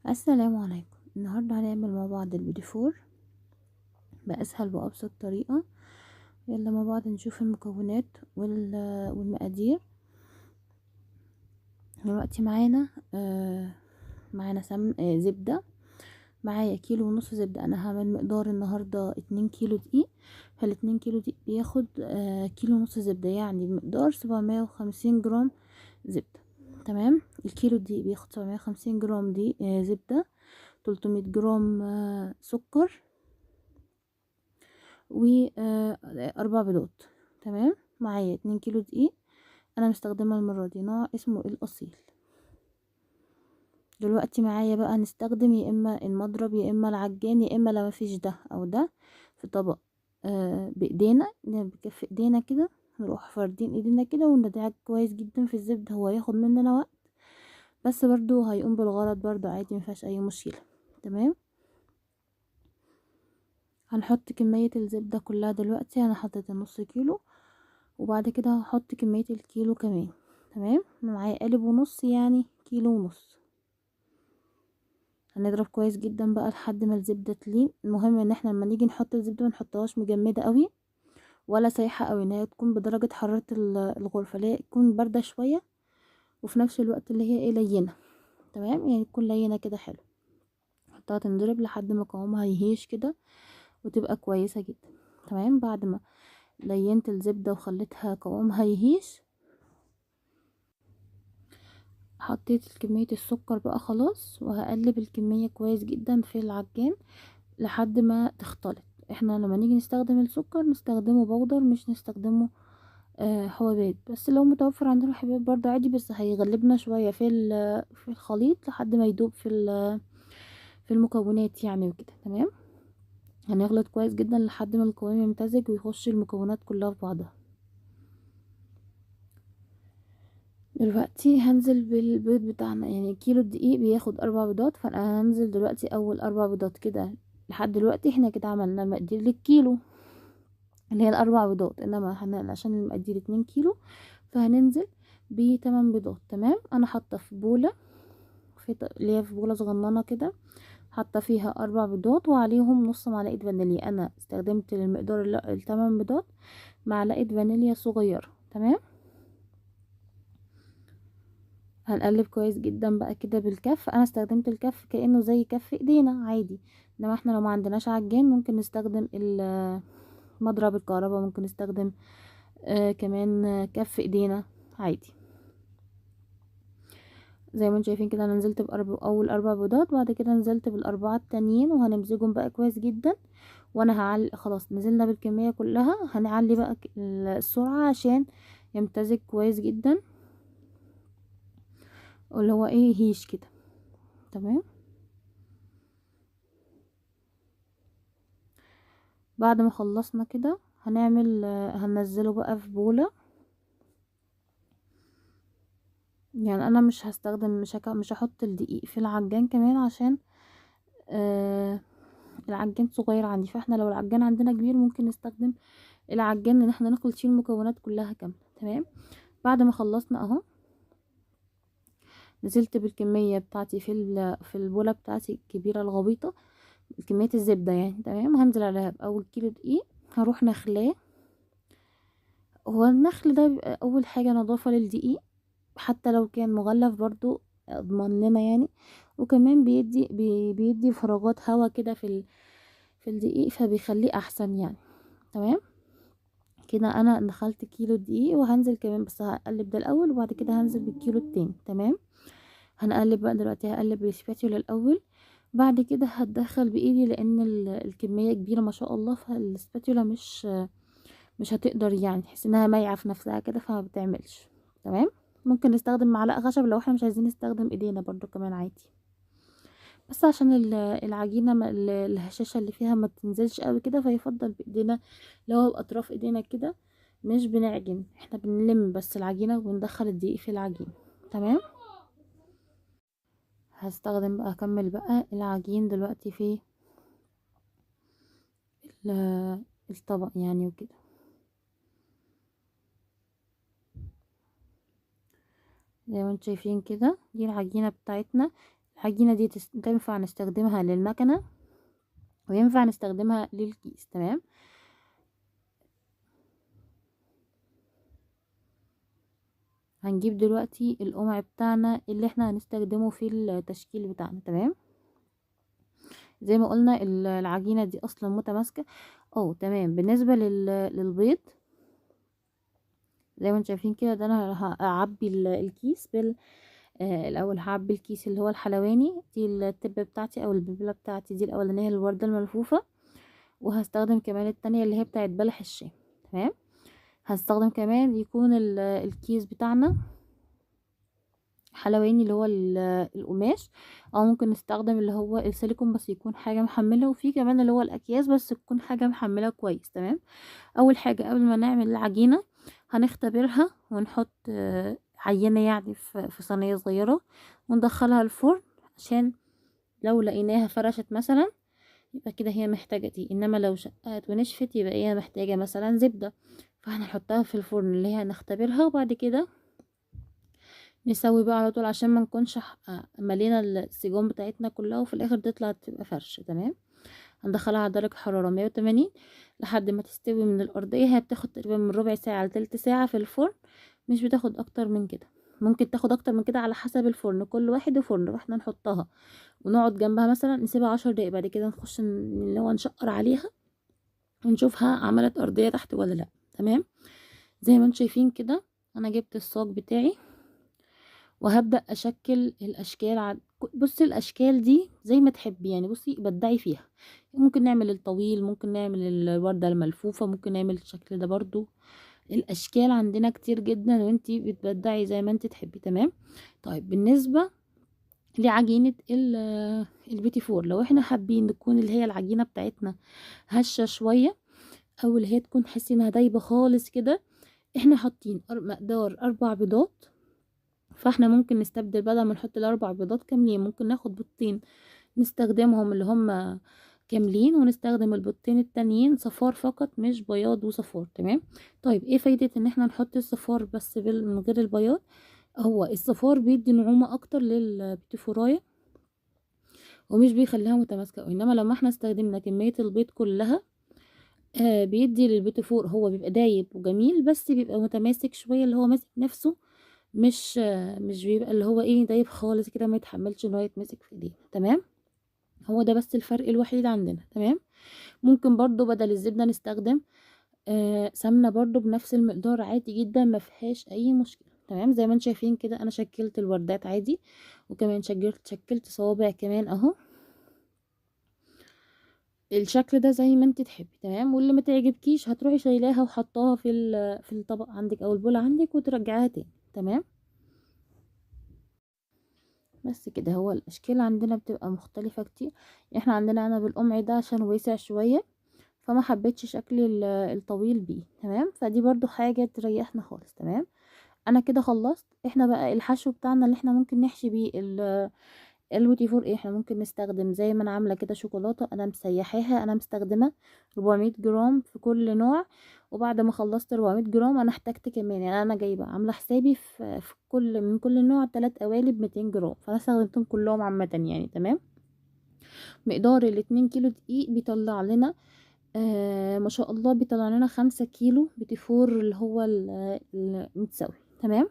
السلام عليكم. النهاردة هنعمل مع بعض البيدي فور بأسهل وأبسط طريقة. يلا مع بعض نشوف المكونات والمقادير. دلوقتي معانا معانا زبدة. معايا كيلو ونص زبدة. أنا هعمل مقدار النهاردة 2 كيلو دقيق، فال2 كيلو دقيق بياخد كيلو ونص زبدة، يعني بمقدار 750 جرام زبدة. تمام. الكيلو دقيق بياخد 750 جرام دي زبدة، 300 جرام سكر، و4 بيضات. تمام. معايا 2 كيلو دقيق. انا مستخدمه المره دي نوع اسمه الاصيل. دلوقتي معايا بقى نستخدم يا اما المضرب يا اما العجان، يا اما لو مفيش ده او ده في طبق بايدينا، بكف ايدينا كده نروح فاردين ايدينا كده وندعك كويس جدا في الزبده. هو هياخد مننا وقت بس برضو هيقوم بالغرض، برضو عادي مفيهاش اي مشكله. تمام. هنحط كميه الزبده كلها. دلوقتي انا حطيت النص كيلو، وبعد كده هحط كمية الكيلو كمان. تمام. معايا قالب ونص، يعني كيلو ونص. هنضرب كويس جدا بقى لحد ما الزبدة تلين. المهم ان احنا لما نيجي نحط الزبدة منحطهاش مجمدة قوي ولا سايحة قوي، ان هي تكون بدرجة حرارة الغرفة، اللي هي تكون باردة شوية وفي نفس الوقت اللي هي ايه لينة. تمام، يعني تكون لينة كده حلو. نحطها تنضرب لحد ما قوامها يهيش كده وتبقى كويسة جدا. تمام. بعد ما لينت الزبدة وخليتها قوامها يهيش، حطيت كمية السكر بقى خلاص، وهقلب الكمية كويس جدا في العجان لحد ما تختلط. احنا لما نيجي نستخدم السكر نستخدمه بودر، مش نستخدمه حبيبات. بس لو متوفر عندنا حبيبات برضه عادي، بس هيغلبنا شوية في الخليط لحد ما يدوب في المكونات يعني وكده. تمام. هنغلط كويس جدا لحد ما القوام يمتزج ويخش المكونات كلها في بعضها. دلوقتي هنزل بالبيض بتاعنا، يعني كيلو الدقيق بياخد 4 بيضات، فانا هنزل دلوقتي اول 4 بيضات كده. لحد دلوقتي احنا كده عملنا مقدار للكيلو اللي هي ال4 بيضات، انما عشان المقدار 2 كيلو فهننزل ب8 بيضات. تمام. انا حاطه في بوله، اللي هي في بوله صغننه كده، حاطه فيها 4 بيضات وعليهم نص معلقه فانيليا. انا استخدمت للمقدار ال8 بيضات معلقه فانيليا صغيره. تمام. هنقلب كويس جدا بقى كده بالكف. انا استخدمت الكف كأنه زي كف ايدينا عادي، انما احنا لو ما عندناش عجان ممكن نستخدم مضرب الكهرباء، ممكن نستخدم كمان كف ايدينا عادي. زي ما انتم شايفين كده انا نزلت اول 4 بيضات، بعد كده نزلت بالاربعه التانيين وهنمزجهم بقى كويس جدا. وانا هعلي خلاص، نزلنا بالكميه كلها، هنعلي بقى السرعه عشان يمتزج كويس جدا، واللي هو ايه هيش كده. تمام. بعد ما خلصنا كده هنعمل هننزله بقى في بولة. يعني انا مش هستخدم مش هحط الدقيق في العجان كمان، عشان آه العجان صغير عندي. فاحنا لو العجان عندنا كبير ممكن نستخدم العجان ان احنا نشيل المكونات كلها كاملة. تمام. بعد ما خلصنا اهو، نزلت بالكمية بتاعتي في البولة بتاعتي الكبيرة الغويطة، كمية الزبدة يعني. تمام. هنزل عليها بأول كيلو دقيق، هروح نخلاه. هو النخل ده بيبقى اول حاجة نضافة للدقيق، حتى لو كان مغلف برضو اضمن لنا يعني. وكمان بيدي فراغات هوا كده في الدقيق، فبيخليه احسن يعني. تمام. كده انا دخلت كيلو دقيق، وهنزل كمان، بس هقلب ده الاول وبعد كده هنزل بالكيلو التاني. تمام. هنقلب بقى دلوقتي، هقلب بالسباتيولا الاول، بعد كده هتدخل بايدي لان الكميه كبيره ما شاء الله، فالسباتيولا مش هتقدر، يعني تحس انها مايعه في نفسها كده فما بتعملش. تمام. ممكن نستخدم معلقه خشب لو احنا مش عايزين نستخدم ايدينا برضو كمان عادي، بس عشان العجينه الهشاشه اللي فيها ما تنزلش قوي كده، فيفضل بايدينا، لو هو باطراف ايدينا كده. مش بنعجن، احنا بنلم بس العجينه وندخل الدقيق في العجين. تمام. هستخدم بقى اكمل بقى العجين دلوقتي في الطبق يعني وكده. زي ما انتم شايفين كده دي العجينة بتاعتنا. العجينة دي تنفع نستخدمها للمكنة وينفع نستخدمها للكيس. تمام. هنجيب دلوقتي القمع بتاعنا اللي احنا هنستخدمه في التشكيل بتاعنا. تمام. زي ما قلنا العجينة دي اصلا متماسكة. تمام. بالنسبة للبيض زي ما انتم شايفين كده، ده انا هعبي الكيس الاول هعبي الكيس اللي هو الحلواني دي التب بتاعتي او البلبله بتاعتي دي الاولانيه الورده الملفوفه، وهستخدم كمان التانية اللي هي بتاعت بلح الشام. تمام. هستخدم كمان يكون الكيس بتاعنا حلواني اللي هو القماش، او ممكن نستخدم اللي هو السيليكون بس يكون حاجه محمله، وفي كمان اللي هو الاكياس بس تكون حاجه محمله كويس. تمام. اول حاجه قبل ما نعمل العجينه هنختبرها ونحط عينه يعني في صينيه صغيره وندخلها الفرن، عشان لو لقيناها فرشت مثلا يبقى كده هي محتاجه دي، انما لو شققت ونشفت يبقى هي محتاجه مثلا زبده. فهنحطها في الفرن اللي هي نختبرها، وبعد كده نسوي بقى على طول عشان ما نكونش ملينا السيجون بتاعتنا كلها وفي الاخر تطلع تبقى فرش. تمام. هندخلها على درجة حرارة 180 لحد ما تستوي من الأرضية. هي بتاخد تقريبا من ربع ساعة لتلت ساعة في الفرن، مش بتاخد أكتر من كده. ممكن تاخد أكتر من كده على حسب الفرن، كل واحد وفرن. واحنا نحطها ونقعد جنبها مثلا نسيبها 10 دقايق، بعد كده نخش اللي هو نشقر عليها ونشوفها عملت أرضية تحت ولا لأ. تمام. زي ما انتم شايفين كده أنا جبت الصاج بتاعي وهبدأ أشكل الأشكال. بصي الأشكال دي زي ما تحبي يعني، بصي بدعي فيها. ممكن نعمل الطويل، ممكن نعمل الوردة الملفوفة، ممكن نعمل الشكل ده برضو. الأشكال عندنا كتير جدا وانتي بتبدعي زي ما انتي تحبي. تمام. طيب بالنسبة لعجينة البيتي فور، لو احنا حابين نكون اللي هي العجينة بتاعتنا هشة شوية، او اللي هي تكون حسي انها دايبة خالص كده، احنا حاطين مقدار 4 بيضات. فاحنا ممكن نستبدل بدل ما نحط ال4 بيضات كاملين، ممكن ناخد بيضتين نستخدمهم اللي هم كاملين، ونستخدم البيضتين التانيين صفار فقط مش بياض وصفار. تمام. طيب ايه فايدة ان احنا نحط الصفار بس من غير البياض؟ هو الصفار بيدي نعومة اكتر للبيتيفوراية ومش بيخليها متماسكة، انما لما احنا استخدمنا كمية البيض كلها بيدي للبيتيفور، هو بيبقى دايب وجميل بس بيبقى متماسك شوية، اللي هو ماسك نفسه، مش بيبقى اللي هو ايه دايب خالص كده ما يتحملش ان هو يتمسك في ايدينا. تمام. هو ده بس الفرق الوحيد عندنا. تمام. ممكن برضو بدل الزبدة نستخدم سمنة برضو بنفس المقدار عادي جدا، ما فيهاش اي مشكلة. تمام. زي ما انتم شايفين كده انا شكلت الوردات عادي، وكمان شكلت صوابع كمان اهو. الشكل ده زي ما انت تحبي. تمام. واللي ما تعجبكيش هتروحي شايلاها وحطاها في الطبق عندك او البولة عندك وترجعيها تاني. تمام. بس كده، هو الاشكال عندنا بتبقى مختلفة كتير. احنا عندنا انا بالقمع ده عشان واسع شوية فما حبيتش شكل الطويل بيه. تمام. فدي برضو حاجة تريحنا خالص. تمام. انا كده خلصت. احنا بقى الحشو بتاعنا اللي احنا ممكن نحشي بيه البوتي فور ايه، احنا ممكن نستخدم زي ما انا عامله كده شوكولاته، انا مسيحاها، انا مستخدمه 400 جرام في كل نوع. وبعد ما خلصت 400 جرام انا احتجت كمان، يعني انا جايبه عامله حسابي في من كل نوع 3 قوالب 200 جرام، فانا استخدمتهم كلهم عامه يعني. تمام. مقدار ال2 كيلو دقيق بيطلع لنا ما شاء الله بيطلع لنا 5 كيلو بيتي فور اللي هو المتساوي. تمام.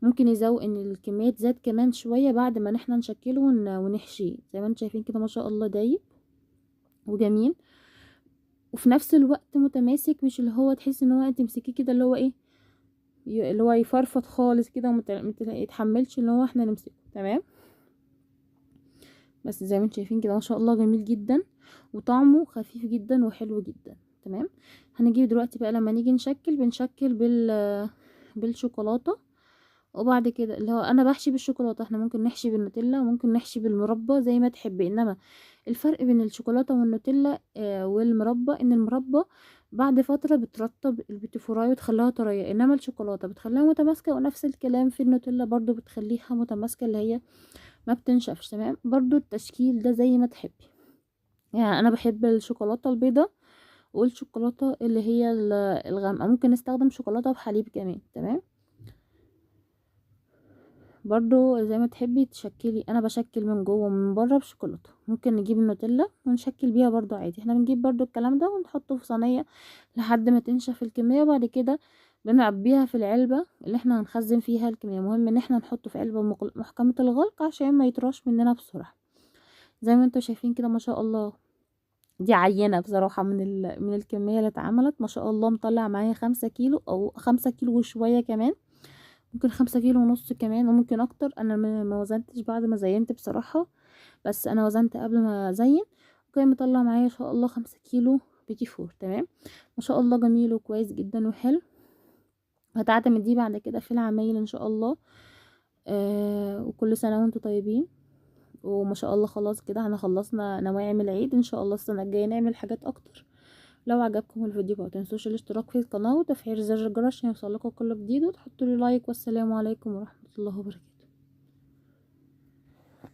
ممكن يزود ان الكمية تزاد كمان شوية بعد ما نحنا نشكله ونحشيه. زي ما انتم شايفين كده ما شاء الله دايب وجميل، وفي نفس الوقت متماسك، مش اللي هو تحس ان هو تمسكيه كده اللي هو ايه اللي هو يفرفط خالص كده يتحملش اللي هو احنا نمسكه. تمام. بس زي ما انتم شايفين كده ما شاء الله جميل جدا وطعمه خفيف جدا وحلو جدا. تمام. هنجيب دلوقتي بقى لما نيجي نشكل بنشكل بالشوكولاتة، وبعد كده اللي هو انا بحشي بالشوكولاته. احنا ممكن نحشي بالنوتيلا وممكن نحشي بالمربى زي ما تحبي، انما الفرق بين الشوكولاته والنوتيلا والمربى ان المربى بعد فتره بترطب البيتيفوراي وتخليها طريه، انما الشوكولاته بتخليها متماسكه، ونفس الكلام في النوتيلا برضو بتخليها متماسكه اللي هي ما بتنشفش. تمام. برضو التشكيل ده زي ما تحبي، يعني انا بحب الشوكولاته البيضاء والشوكولاته اللي هي الغامقه، ممكن نستخدم شوكولاته بحليب كمان. تمام. برضو زي ما تحبي تشكلي، انا بشكل من جوه ومن بره بشوكولاته. ممكن نجيب النوتيلا ونشكل بيها برضو عادي. احنا بنجيب برضو الكلام ده ونحطه في صينيه لحد ما تنشف الكميه، وبعد كده بنعبيها في العلبه اللي احنا هنخزن فيها الكميه. مهم ان احنا نحطه في علبه محكمه الغلق عشان ما يطراش مننا بسرعه. زي ما انتوا شايفين كده ما شاء الله، دي عينة بصراحة من الكمية اللي اتعملت. ما شاء الله مطلع معايا 5 كيلو او 5 كيلو وشوية كمان، ممكن 5 كيلو ونص كمان، وممكن اكتر. انا ما وزنتش بعد ما زينت بصراحة، بس انا وزنت قبل ما ازين، وكان مطلع معايا ان شاء الله 5 كيلو بيتي فور. تمام، ما شاء الله جميل وكويس جدا وحلو. هتعتمديه بعد كده في العمايل ان شاء الله. وكل سنة وانتم طيبين. وما شاء الله خلاص كده احنا خلصنا نواعم العيد. ان شاء الله السنة الجاية نعمل حاجات اكتر. لو عجبكم الفيديو ما تنسوش الاشتراك في القناة وتفعيل زر الجرس عشان يوصلكوا كل جديد، وتحطوا لي لايك. والسلام عليكم ورحمة الله وبركاته.